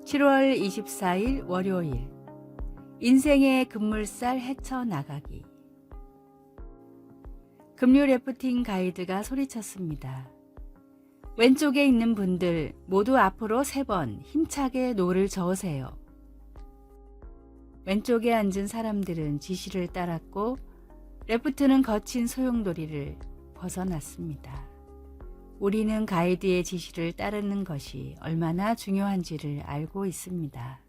7월 24일 월요일. 인생의 급물살 헤쳐나가기. 급류 래프팅 가이드가 소리쳤습니다. 왼쪽에 있는 분들 모두 앞으로 3번 힘차게 노를 저으세요. 왼쪽에 앉은 사람들은 지시를 따랐고 래프트는 거친 소용돌이를 벗어났습니다. 우리는 가이드의 지시를 따르는 것이 얼마나 중요한지를 알고 있습니다.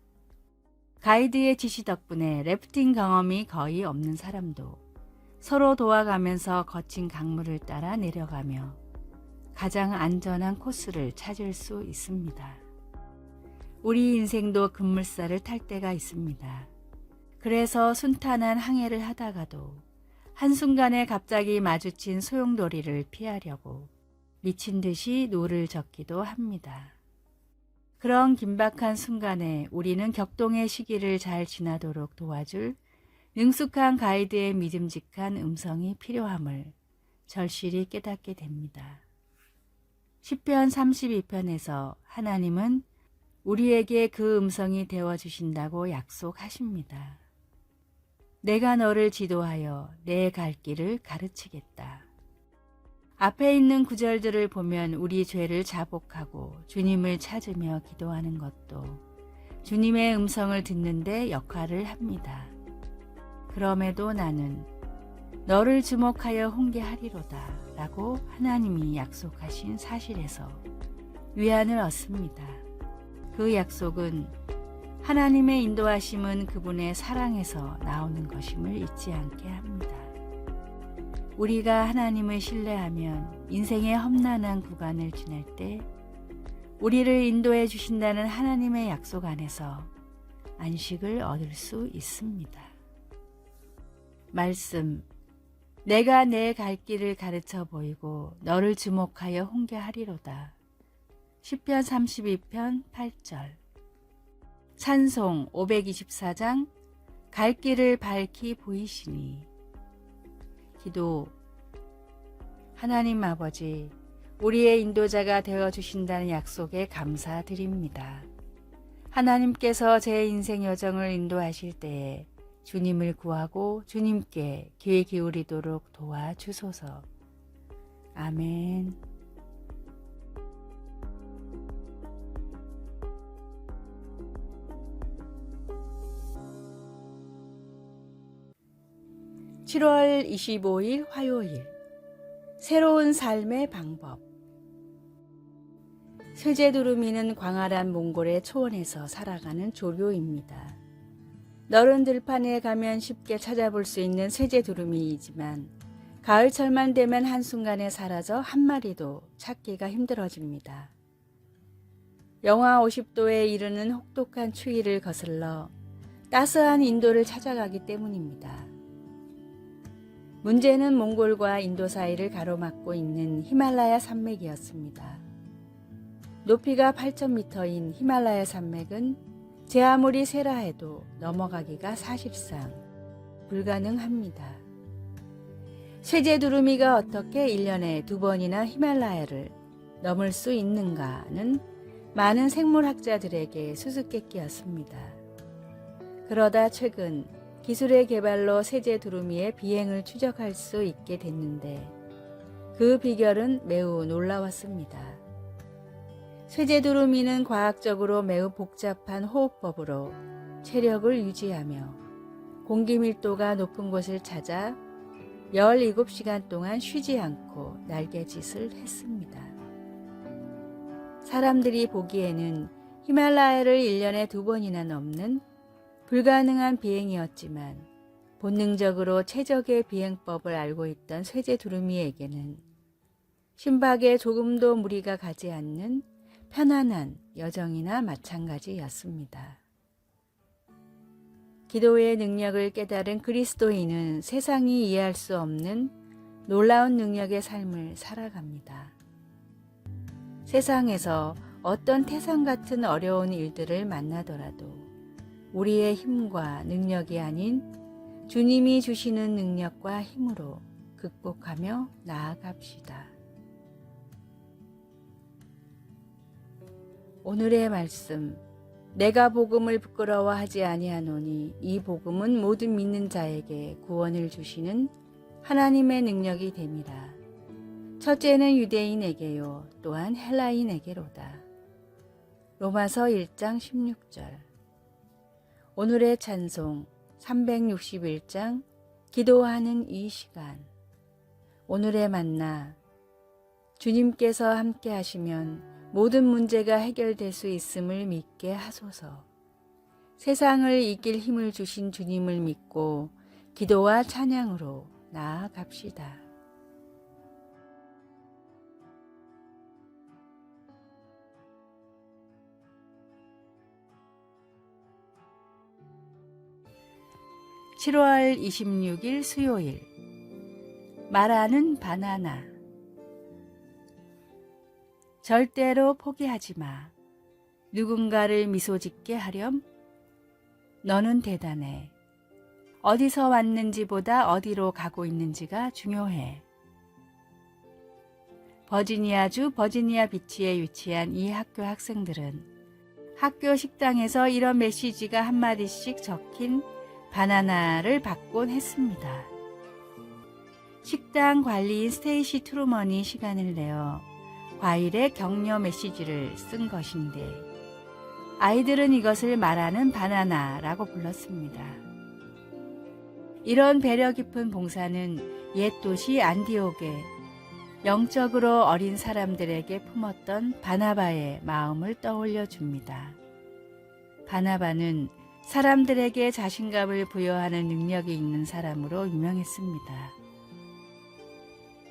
가이드의 지시 덕분에 래프팅 경험이 거의 없는 사람도 서로 도와가면서 거친 강물을 따라 내려가며 가장 안전한 코스를 찾을 수 있습니다. 우리 인생도 급물살을 탈 때가 있습니다. 그래서 순탄한 항해를 하다가도 한순간에 갑자기 마주친 소용돌이를 피하려고 미친 듯이 노를 젓기도 합니다. 그런 긴박한 순간에 우리는 격동의 시기를 잘 지나도록 도와줄 능숙한 가이드의 믿음직한 음성이 필요함을 절실히 깨닫게 됩니다. 시편 32편에서 하나님은 우리에게 그 음성이 되어주신다고 약속하십니다. 내가 너를 지도하여 내 갈 길을 가르치겠다. 앞에 있는 구절들을 보면 우리 죄를 자복하고 주님을 찾으며 기도하는 것도 주님의 음성을 듣는데 역할을 합니다. 그럼에도 나는 너를 주목하여 훈계하리로다 라고 하나님이 약속하신 사실에서 위안을 얻습니다. 그 약속은 하나님의 인도하심은 그분의 사랑에서 나오는 것임을 잊지 않게 합니다. 우리가 하나님을 신뢰하면 인생의 험난한 구간을 지날 때 우리를 인도해 주신다는 하나님의 약속 안에서 안식을 얻을 수 있습니다. 말씀, 내가 내 갈 길을 가르쳐 보이고 너를 주목하여 훈계하리로다. 시편 32편 8절. 찬송 524장 갈 길을 밝히 보이시니. 기도. 하나님 아버지, 우리의 인도자가 되어주신다는 약속에 감사드립니다. 하나님께서 제 인생 여정을 인도하실 때에 주님을 구하고 주님께 귀 기울이도록 도와주소서. 아멘. (7월 25일) 화요일. 새로운 삶의 방법. 쇠제두루미는 광활한 몽골의 초원에서 살아가는 조류입니다. 넓은 들판에 가면 쉽게 찾아볼 수 있는 쇠제두루미이지만 가을철만 되면 한순간에 사라져 한 마리도 찾기가 힘들어집니다. 영하 50도에 이르는 혹독한 추위를 거슬러 따스한 인도를 찾아가기 때문입니다. 문제는 몽골과 인도 사이를 가로막고 있는 히말라야 산맥이었습니다. 높이가 8,000m인 히말라야 산맥은 제 아무리 세라 해도 넘어가기가 사실상 불가능합니다. 쇠제두루미가 어떻게 1년에 2번이나 히말라야를 넘을 수 있는가는 많은 생물학자들에게 수수께끼였습니다. 그러다 최근 기술의 개발로 쇠제두루미의 비행을 추적할 수 있게 됐는데 그 비결은 매우 놀라웠습니다. 쇠제두루미는 과학적으로 매우 복잡한 호흡법으로 체력을 유지하며 공기 밀도가 높은 곳을 찾아 17시간 동안 쉬지 않고 날개짓을 했습니다. 사람들이 보기에는 히말라야를 1년에 2번이나 넘는 불가능한 비행이었지만 본능적으로 최적의 비행법을 알고 있던 쇠제두루미에게는 심박에 조금도 무리가 가지 않는 편안한 여정이나 마찬가지였습니다. 기도의 능력을 깨달은 그리스도인은 세상이 이해할 수 없는 놀라운 능력의 삶을 살아갑니다. 세상에서 어떤 태산 같은 어려운 일들을 만나더라도 우리의 힘과 능력이 아닌 주님이 주시는 능력과 힘으로 극복하며 나아갑시다. 오늘의 말씀, 내가 복음을 부끄러워하지 아니하노니 이 복음은 모든 믿는 자에게 구원을 주시는 하나님의 능력이 됨이라. 첫째는 유대인에게요 또한 헬라인에게로다. 로마서 1장 16절. 오늘의 찬송 361장 기도하는 이 시간. 오늘의 만나, 주님께서 함께 하시면 모든 문제가 해결될 수 있음을 믿게 하소서. 세상을 이길 힘을 주신 주님을 믿고 기도와 찬양으로 나아갑시다. (7월 26일) 수요일. 말하는 바나나. 절대로 포기하지 마. 누군가를 미소 짓게 하렴? 너는 대단해. 어디서 왔는지보다 어디로 가고 있는지가 중요해. 버지니아주 버지니아 비치에 위치한 이 학교 학생들은 학교 식당에서 이런 메시지가 한마디씩 적힌 바나나를 받곤 했습니다. 식당 관리인 스테이시 트루먼이 시간을 내어 과일의 격려 메시지를 쓴 것인데 아이들은 이것을 말하는 바나나라고 불렀습니다. 이런 배려 깊은 봉사는 옛 도시 안디옥에 영적으로 어린 사람들에게 품었던 바나바의 마음을 떠올려 줍니다. 바나바는 사람들에게 자신감을 부여하는 능력이 있는 사람으로 유명했습니다.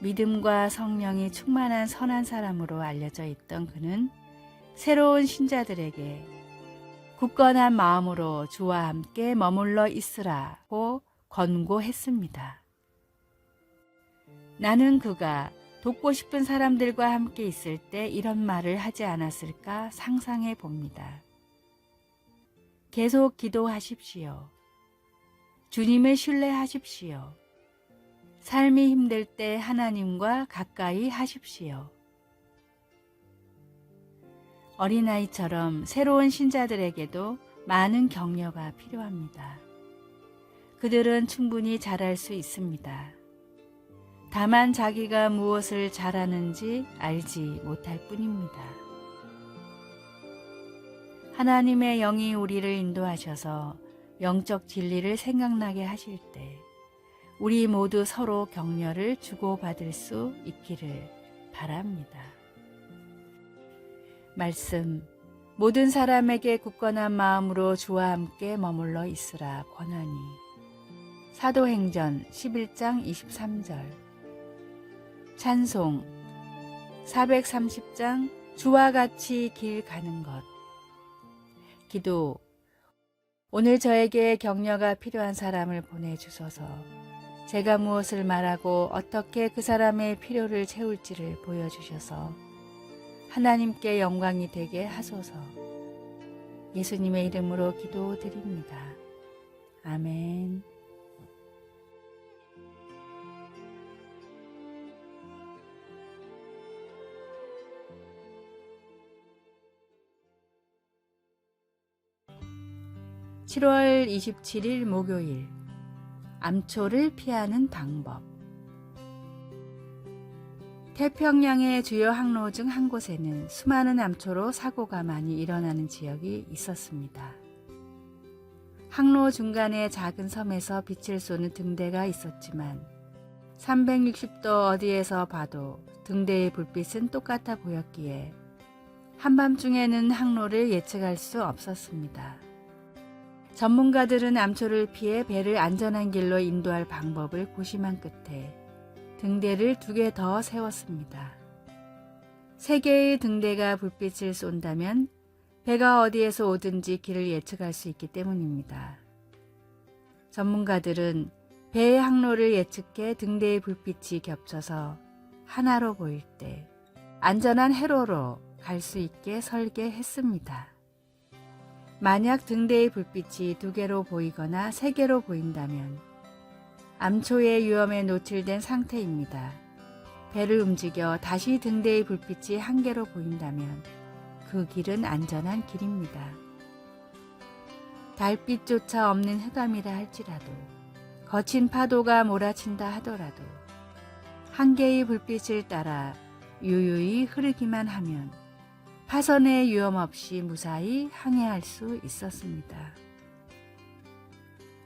믿음과 성령이 충만한 선한 사람으로 알려져 있던 그는 새로운 신자들에게 굳건한 마음으로 주와 함께 머물러 있으라고 권고했습니다. 나는 그가 돕고 싶은 사람들과 함께 있을 때 이런 말을 하지 않았을까 상상해 봅니다. 계속 기도하십시오. 주님을 신뢰하십시오. 삶이 힘들 때 하나님과 가까이 하십시오. 어린아이처럼 새로운 신자들에게도 많은 격려가 필요합니다. 그들은 충분히 잘할 수 있습니다. 다만 자기가 무엇을 잘하는지 알지 못할 뿐입니다. 하나님의 영이 우리를 인도하셔서 영적 진리를 생각나게 하실 때 우리 모두 서로 격려를 주고받을 수 있기를 바랍니다. 말씀, 모든 사람에게 굳건한 마음으로 주와 함께 머물러 있으라 권하니. 사도행전 11장 23절. 찬송 430장 주와 같이 길 가는 것. 기도, 오늘 저에게 격려가 필요한 사람을 보내주소서. 제가 무엇을 말하고 어떻게 그 사람의 필요를 채울지를 보여주셔서 하나님께 영광이 되게 하소서. 예수님의 이름으로 기도드립니다. 아멘. (7월 27일) 목요일. 암초를 피하는 방법. 태평양의 주요 항로 중 한 곳에는 수많은 암초로 사고가 많이 일어나는 지역이 있었습니다. 항로 중간에 작은 섬에서 빛을 쏘는 등대가 있었지만 360도 어디에서 봐도 등대의 불빛은 똑같아 보였기에 한밤중에는 항로를 예측할 수 없었습니다. 전문가들은 암초를 피해 배를 안전한 길로 인도할 방법을 고심한 끝에 등대를 2개 더 세웠습니다. 3개의 등대가 불빛을 쏜다면 배가 어디에서 오든지 길을 예측할 수 있기 때문입니다. 전문가들은 배의 항로를 예측해 등대의 불빛이 겹쳐서 하나로 보일 때 안전한 회로로 갈 수 있게 설계했습니다. 만약 등대의 불빛이 2개로 보이거나 3개로 보인다면 암초의 위험에 노출된 상태입니다. 배를 움직여 다시 등대의 불빛이 1개로 보인다면 그 길은 안전한 길입니다. 달빛조차 없는 흑암이라 할지라도 거친 파도가 몰아친다 하더라도 1개의 불빛을 따라 유유히 흐르기만 하면 파선의 위험 없이 무사히 항해할 수 있었습니다.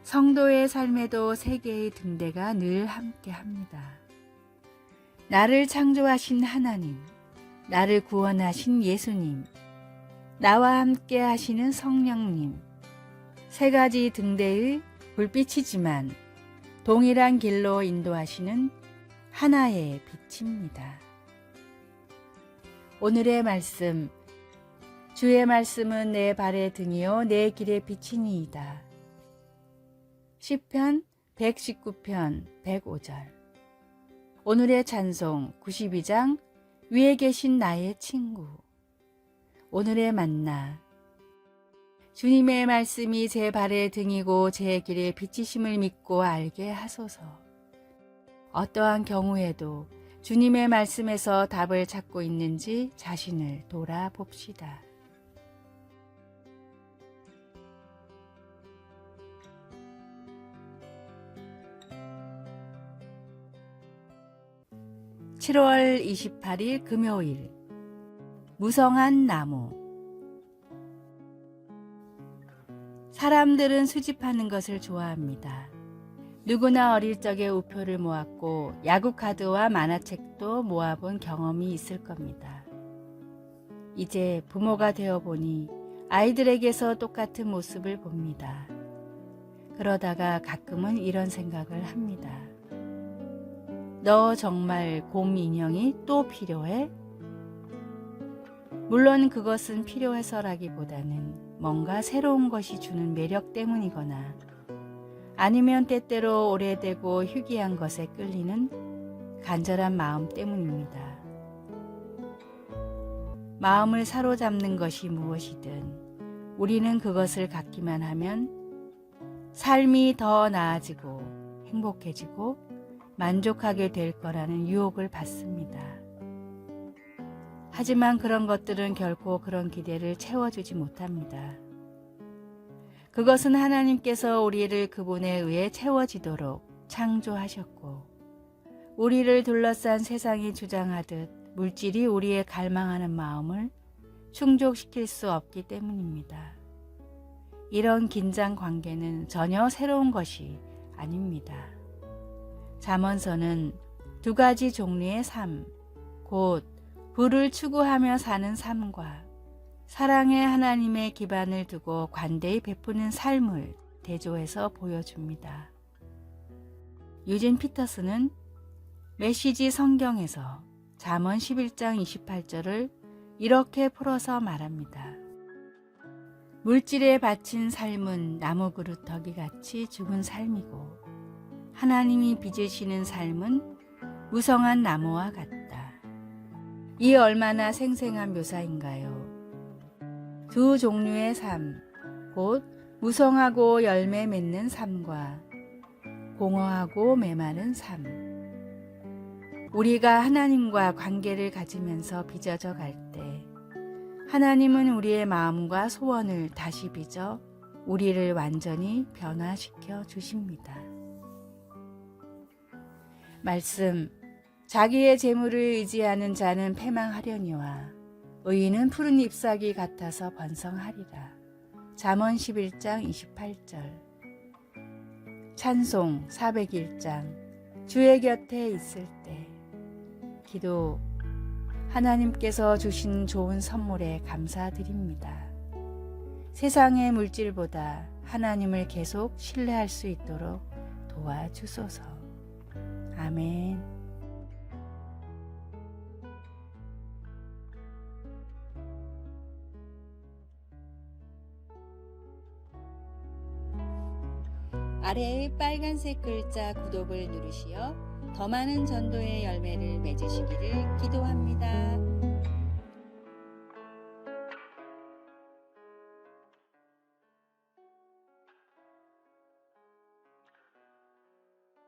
성도의 삶에도 3개의 등대가 늘 함께합니다. 나를 창조하신 하나님, 나를 구원하신 예수님, 나와 함께 하시는 성령님, 3가지 등대의 불빛이지만 동일한 길로 인도하시는 하나의 빛입니다. 오늘의 말씀, 주의 말씀은 내 발의 등이요 내 길의 빛이니이다. 시편 119편 105절. 오늘의 찬송 92장 위에 계신 나의 친구. 오늘의 만나. 주님의 말씀이 제 발의 등이고 제 길의 빛이심을 믿고 알게 하소서. 어떠한 경우에도 주님의 말씀에서 답을 찾고 있는지 자신을 돌아봅시다. (7월 28일) 금요일. 무성한 나무. 사람들은 수집하는 것을 좋아합니다. 누구나 어릴 적에 우표를 모았고 야구 카드와 만화책도 모아본 경험이 있을 겁니다. 이제 부모가 되어보니 아이들에게서 똑같은 모습을 봅니다. 그러다가 가끔은 이런 생각을 합니다. 너 정말 곰 인형이 또 필요해? 물론 그것은 필요해서라기보다는 뭔가 새로운 것이 주는 매력 때문이거나 아니면 때때로 오래되고 희귀한 것에 끌리는 간절한 마음 때문입니다. 마음을 사로잡는 것이 무엇이든 우리는 그것을 갖기만 하면 삶이 더 나아지고 행복해지고 만족하게 될 거라는 유혹을 받습니다. 하지만 그런 것들은 결코 그런 기대를 채워주지 못합니다. 그것은 하나님께서 우리를 그분에 의해 채워지도록 창조하셨고 우리를 둘러싼 세상이 주장하듯 물질이 우리의 갈망하는 마음을 충족시킬 수 없기 때문입니다. 이런 긴장 관계는 전혀 새로운 것이 아닙니다. 잠언서는 2가지 종류의 삶, 곧 부를 추구하며 사는 삶과 사랑의 하나님의 기반을 두고 관대히 베푸는 삶을 대조해서 보여줍니다. 유진 피터스는 메시지 성경에서 잠언 11장 28절을 이렇게 풀어서 말합니다. 물질에 바친 삶은 나무 그릇 덕이같이 죽은 삶이고 하나님이 빚으시는 삶은 무성한 나무와 같다. 이 얼마나 생생한 묘사인가요? 2 종류의 삶, 곧 무성하고 열매 맺는 삶과 공허하고 메마른 삶. 우리가 하나님과 관계를 가지면서 빚어져 갈 때 하나님은 우리의 마음과 소원을 다시 빚어 우리를 완전히 변화시켜 주십니다. 말씀, 자기의 재물을 의지하는 자는 패망하려니와 의인은 푸른 잎사귀 같아서 번성하리라. 잠언 11장 28절. 찬송 401장 주의 곁에 있을 때. 기도, 하나님께서 주신 좋은 선물에 감사드립니다. 세상의 물질보다 하나님을 계속 신뢰할 수 있도록 도와주소서. 아멘. 아래의 빨간색 글자 구독을 누르시어 더 많은 전도의 열매를 맺으시기를 기도합니다.